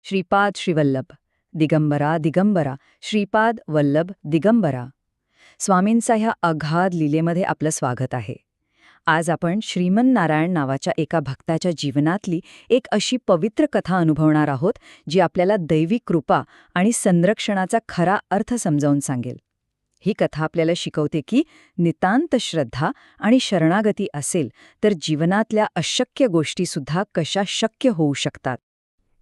श्रीपाद श्रीवल्लभ दिगंबरा दिगंबरा श्रीपाद वल्लभ दिगंबरा. स्वामींचा ह्या अगाध लीलेमध्ये आपलं स्वागत आहे. आज आपण श्रीमन नारायण नावाच्या एका भक्ताच्या जीवनातली एक अशी पवित्र कथा अनुभवणार आहोत जी आपल्याला दैवी कृपा आणि संरक्षणाचा खरा अर्थ समजावून सांगेल. ही कथा आपल्याला शिकवते की नितांत श्रद्धा आणि शरणागती असेल तर जीवनातल्या अशक्य गोष्टीसुद्धा कशा शक्य होऊ शकतात.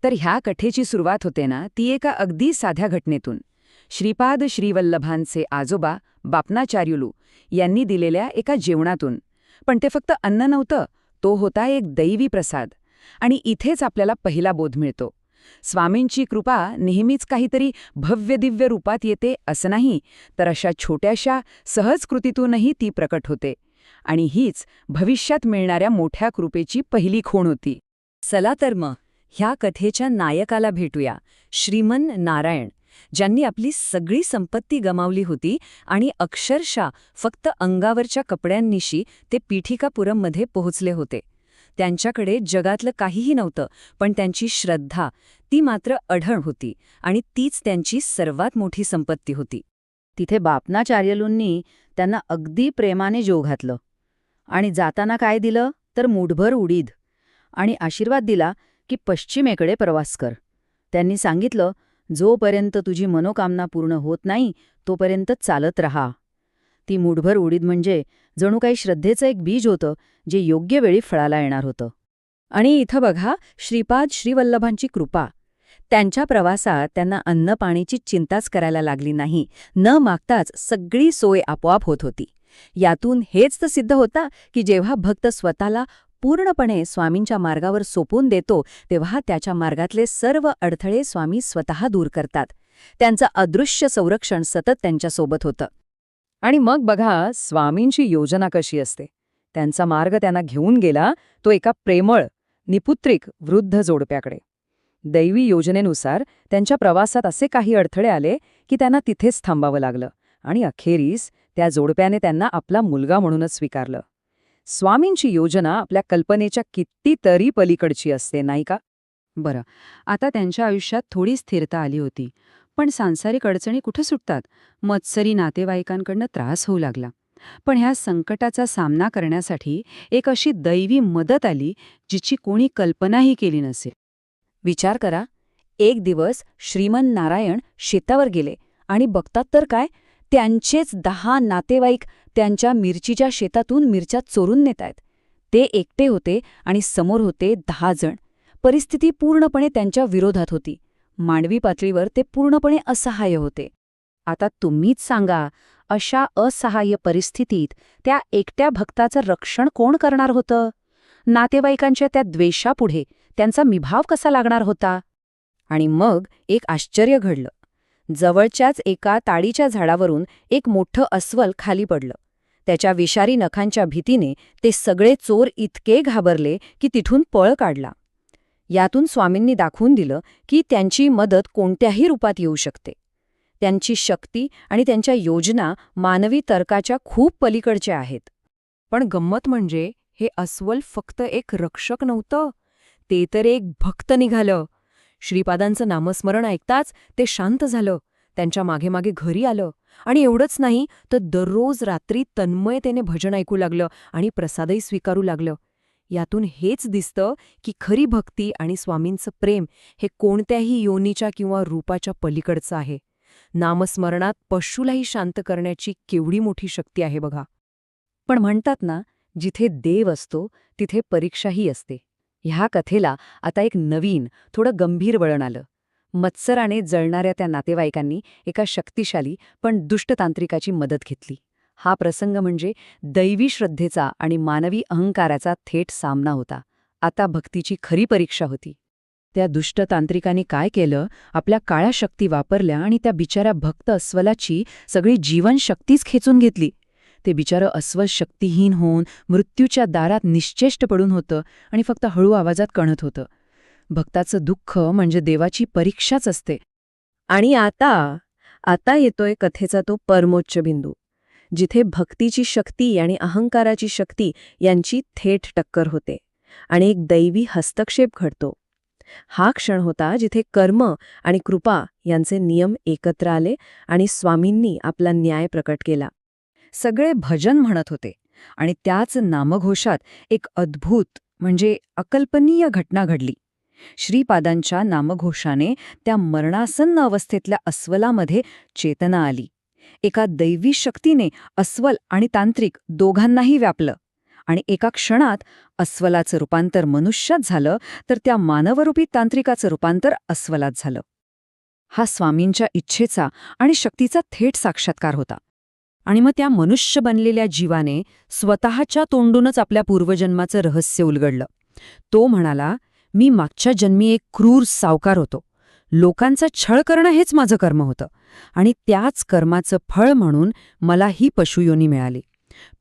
तर ह्या कथेची सुरुवात होते ना ती एका अगदी साध्या घटनेतून. श्रीपाद श्रीवल्लभांचे आजोबा बापनाचार्युलू यांनी दिलेल्या एका जेवणातून. पण ते फक्त अन्न नव्हतं, तो होता एक दैवी प्रसाद. आणि इथेच आपल्याला पहिला बोध मिळतो. स्वामींची कृपा नेहमीच काहीतरी भव्य दिव्य रूपात येते असं नाही, तर अशा छोट्याशा सहज कृतीतूनही ती प्रकट होते. आणि हीच भविष्यात मिळणाऱ्या मोठ्या कृपेची पहिली खूण होती. चला तर मग ह्या कथेच्या नायकाला भेटूया, श्रीमन नारायण, ज्यांनी आपली सगळी संपत्ती गमावली होती आणि अक्षरशः फक्त अंगावरच्या कपड्यांनिशी ते पीठिकापुरममध्ये पोहोचले होते. त्यांच्याकडे जगातलं काहीही नव्हतं, पण त्यांची श्रद्धा ती मात्र अढळ होती आणि तीच त्यांची सर्वात मोठी संपत्ती होती. तिथे बापनाचार्युलूंनी त्यांना अगदी प्रेमाने जेवू घातलं आणि जाताना काय दिलं तर मूठभर उडीद आणि आशीर्वाद दिला की पश्चिमेकडे प्रवास कर. त्यांनी सांगितलं, जोपर्यंत तुझी मनोकामना पूर्ण होत नाही तोपर्यंत चालत रहा. ती मूठभर उडीद म्हणजे जणू काही श्रद्धेचं एक बीज होतं जे योग्य वेळी फळाला येणार होतं. आणि इथं बघा श्रीपाद श्रीवल्लभांची कृपा. त्यांच्या प्रवासात त्यांना अन्न पाण्याची चिंताच करायला लागली नाही. न मागताच सगळी सोय आपोआप होत होती. यातून हेच तर सिद्ध होता की जेव्हा भक्त स्वतःला पूर्णपणे स्वामींच्या मार्गावर सोपून देतो तेव्हा त्याच्या मार्गातले सर्व अडथळे स्वामी स्वतः दूर करतात. त्यांचं अदृश्य संरक्षण सतत त्यांच्यासोबत होतं. आणि मग बघा स्वामींची योजना कशी असते. त्यांचा मार्ग त्यांना घेऊन गेला तो एका प्रेमळ निपुत्रिक वृद्ध जोडप्याकडे. दैवी योजनेनुसार त्यांच्या प्रवासात असे काही अडथळे आले की त्यांना तिथेच थांबावं लागलं आणि अखेरीस त्या जोडप्याने त्यांना आपला मुलगा म्हणूनच स्वीकारलं. स्वामींची योजना आपल्या कल्पनेच्या कितीतरी पलीकडची असते, नाही का? बरं, आता त्यांच्या आयुष्यात थोडी स्थिरता आली होती, पण सांसारिक अडचणी कुठे सुटतात. मत्सरी नातेवाईकांकडनं त्रास होऊ लागला. पण ह्या संकटाचा सामना करण्यासाठी एक अशी दैवी मदत आली जिची कोणी कल्पनाही केली नसेल. विचार करा, एक दिवस श्रीमन नारायण शेतावर गेले आणि बघतात तर काय, त्यांचेच 10 नातेवाईक त्यांच्या मिरचीच्या शेतातून मिरच्या चोरून नेतायत. ते एकटे होते आणि समोर होते 10 जण. परिस्थिती पूर्णपणे त्यांच्या विरोधात होती. मानवी पातळीवर ते पूर्णपणे असहाय्य होते. आता तुम्हीच सांगा, अशा असहाय्य परिस्थितीत त्या एकट्या भक्ताचं रक्षण कोण करणार होतं? नातेवाईकांच्या त्या द्वेषापुढे त्यांचा मिभाव कसा लागणार होता? आणि मग एक आश्चर्य घडलं. जवळच्याच एका ताडीच्या झाडावरून एक मोठं अस्वल खाली पडलं. त्याच्या विषारी नखांच्या भीतीने ते सगळे चोर इतके घाबरले की तिथून पळ काढला. यातून स्वामींनी दाखवून दिलं की त्यांची मदत कोणत्याही रूपात येऊ शकते. त्यांची शक्ती आणि त्यांच्या योजना मानवी तर्काच्या खूप पलीकडच्या आहेत. पण गंमत म्हणजे हे अस्वल फक्त एक रक्षक नव्हतं, ते तर एक भक्त निघालं. श्रीपादांचं नामस्मरण ऐकताच ते शांत झालं, त्यांच्या मागे मागे घरी आलं. आणि एवढंच नाही तर दररोज रात्री तन्मयतेने भजन ऐकू लागलं आणि प्रसादही स्वीकारू लागलं. यातून हेच दिसतं की खरी भक्ती आणि स्वामींचं प्रेम हे कोणत्याही योनीच्या किंवा रूपाच्या पलीकडचं आहे. नामस्मरणात पशूलाही शांत करण्याची केवढी मोठी शक्ती आहे बघा. पण म्हणतात ना, जिथे देव असतो तिथे परीक्षाही असते. ह्या कथेला आता एक नवीन थोडं गंभीर वळण आलं. मत्सराने जळणाऱ्या त्या नातेवाईकांनी एका शक्तिशाली पण दुष्ट तांत्रिकाची मदत घेतली. हा प्रसंग म्हणजे दैवी श्रद्धेचा आणि मानवी अहंकाराचा थेट सामना होता. आता भक्तीची खरी परीक्षा होती. त्या दुष्ट तांत्रिकांनी काय केलं, आपल्या काळ्या शक्ती वापरल्या आणि त्या बिचाऱ्या भक्त अस्वलाची सगळी जीवनशक्तीच खेचून घेतली. ते बिचारं अस्वल शक्तिहीन होऊन मृत्यूच्या दारात निश्चेष्ट पडून होतं आणि फक्त हळू आवाजात कणत होतं. भक्ताचं दुःख म्हणजे देवाची परीक्षाच असते. आणि आता येतोय कथेचा तो परमोच्च बिंदू, जिथे भक्तीची शक्ती आणि अहंकाराची शक्ती यांची थेट टक्कर होते आणि एक दैवी हस्तक्षेप घडतो. हा क्षण होता जिथे कर्म आणि कृपा यांचे नियम एकत्र आले आणि स्वामींनी आपला न्याय प्रकट केला. सगळे भजन म्हणत होते आणि त्याच नामघोषात एक अद्भुत म्हणजे अकल्पनीय घटना घडली. श्रीपादांच्या नामघोषाने त्या मरणासन्न अवस्थेतल्या अस्वलामध्ये चेतना आली. एका दैवी शक्तीने अस्वल आणि तांत्रिक दोघांनाही व्यापलं आणि एका क्षणात अस्वलाचं रूपांतर मनुष्यात झालं, तर त्या मानवरूपी तांत्रिकाचं रूपांतर अस्वलात झालं. हा स्वामींच्या इच्छेचा आणि शक्तीचा थेट साक्षात्कार होता. आणि मग त्या मनुष्य बनलेल्या जीवाने स्वतःच्या तोंडूनच आपल्या पूर्वजन्माचं रहस्य उलगडलं. तो म्हणाला, मी मागच्या जन्मी एक क्रूर सावकार होतो. लोकांचा छळ करणं हेच माझं कर्म होतं आणि त्याच कर्माचं फळ म्हणून मला ही पशुयोनी मिळाली.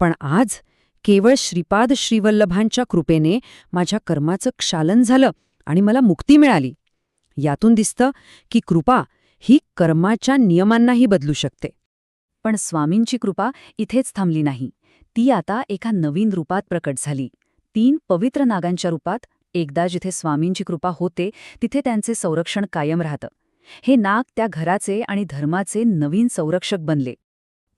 पण आज केवळ श्रीपाद श्रीवल्लभांच्या कृपेने माझ्या कर्माचं क्षालन झालं आणि मला मुक्ती मिळाली. यातून दिसतं की कृपा ही कर्माच्या नियमांनाही बदलू शकते. पण स्वामींची कृपा इथेच थांबली नाही. ती आता एका नवीन रूपात प्रकट झाली. 3 पवित्र नागांच्या रूपात. एकदा जिथे स्वामींची कृपा होते तिथे त्यांचे संरक्षण कायम राहतं. हे नाग त्या घराचे आणि धर्माचे नवीन संरक्षक बनले.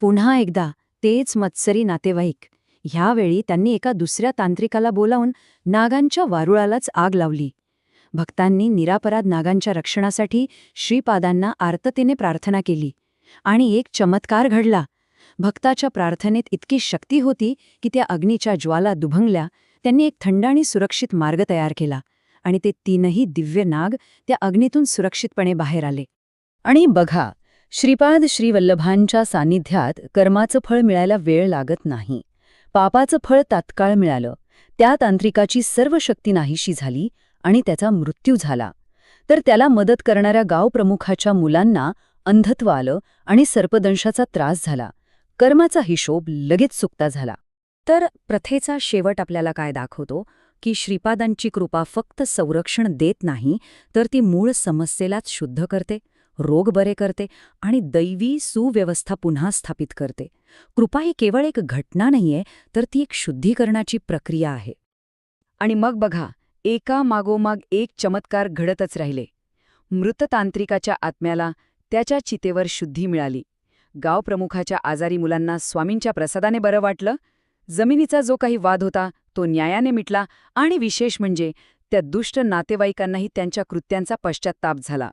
पुन्हा एकदा तेच मत्सरी नातेवाईक. ह्यावेळी त्यांनी एका दुसऱ्या तांत्रिकाला बोलावून नागांच्या वारुळालाच आग लावली. भक्तांनी निरापराध नागांच्या रक्षणासाठी श्रीपादांना आर्ततेने प्रार्थना केली आणि एक चमत्कार घडला. भक्ताच्या प्रार्थनेत इतकी शक्ती होती की त्या अग्नीच्या ज्वाला दुभंगल्या. त्यांनी एक थंड आणि सुरक्षित मार्ग तयार केला आणि ते 3ही दिव्य नाग त्या अग्नीतून सुरक्षितपणे बाहेर आले. आणि बघा, श्रीपाद श्रीवल्लभांच्या सान्निध्यात कर्माचं फळ मिळायला वेळ लागत नाही. पापाचं फळ तात्काळ मिळालं. त्या तांत्रिकाची सर्व शक्ती नाहीशी झाली आणि त्याचा मृत्यू झाला. तर त्याला मदत करणाऱ्या गावप्रमुखाच्या मुलांना अंधत्व आलं आणि सर्पदंशाचा त्रास झाला. कर्माचा हिशोब लगेच चुकता झाला. तर प्रथेचा शेवट आपल्याला काय दाखवतो की श्रीपादांची कृपा फक्त संरक्षण देत नाही, तर ती मूळ समस्येलाच शुद्ध करते, रोग बरे करते आणि दैवी सुव्यवस्था पुन्हा स्थापित करते. कृपा ही केवळ एक घटना नाहीये, तर ती एक शुद्धीकरणाची प्रक्रिया आहे. आणि मग बघा, एका मागोमाग एक चमत्कार घडतच राहिले. मृततांत्रिकाच्या आत्म्याला त्याच्या चितेवर शुद्धी मिळाली. गावप्रमुखाच्या आजारी मुलांना स्वामींच्या प्रसादाने बरं वाटलं. जमिनीचा जो काही वाद होता तो न्यायाने मिटला आणि विशेष म्हणजे त्या दुष्ट नातेवाईकांनाही त्यांच्या कृत्यांचा पश्चात्ताप झाला.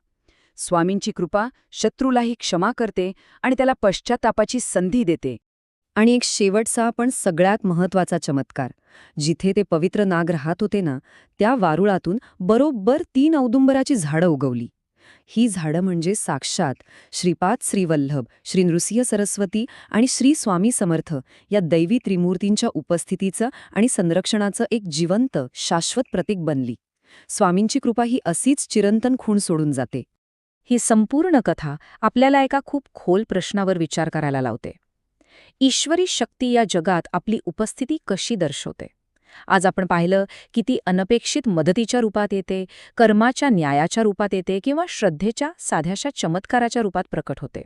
स्वामींची कृपा शत्रूलाही क्षमा करते आणि त्याला पश्चात्तापाची संधी देते. आणि एक शेवटचा पण सगळ्यात महत्वाचा चमत्कार. जिथे ते पवित्र नाग राहत होते ना, त्या वारुळातून बरोबर 3 औदुंबराची झाडं उगवली. ही झाडं म्हणजे साक्षात श्रीपाद श्रीवल्लभ, श्री नृसिंह सरस्वती आणि श्री स्वामी समर्थ या दैवी त्रिमूर्तींच्या उपस्थितीचं आणि संरक्षणाचं एक जिवंत, शाश्वत प्रतीक बनली. स्वामींची कृपा ही अशीच चिरंतन खूण सोडून जाते. ही संपूर्ण कथा आपल्याला एका खूप खोल प्रश्नावर विचार करायला लावते. ईश्वरी शक्ती या जगात आपली उपस्थिती कशी दर्शवते? आज आपण पाहिलं की ती अनपेक्षित मदतीच्या रूपात येते, कर्माच्या न्यायाच्या रूपात येते किंवा श्रद्धेच्या साध्याशा चमत्काराच्या रूपात प्रकट होते.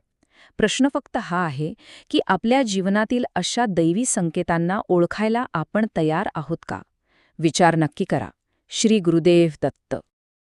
प्रश्न फक्त हा आहे की आपल्या जीवनातील अशा दैवी संकेतांना ओळखायला आपण तयार आहोत का? विचार नक्की करा. श्री गुरुदेव दत्त.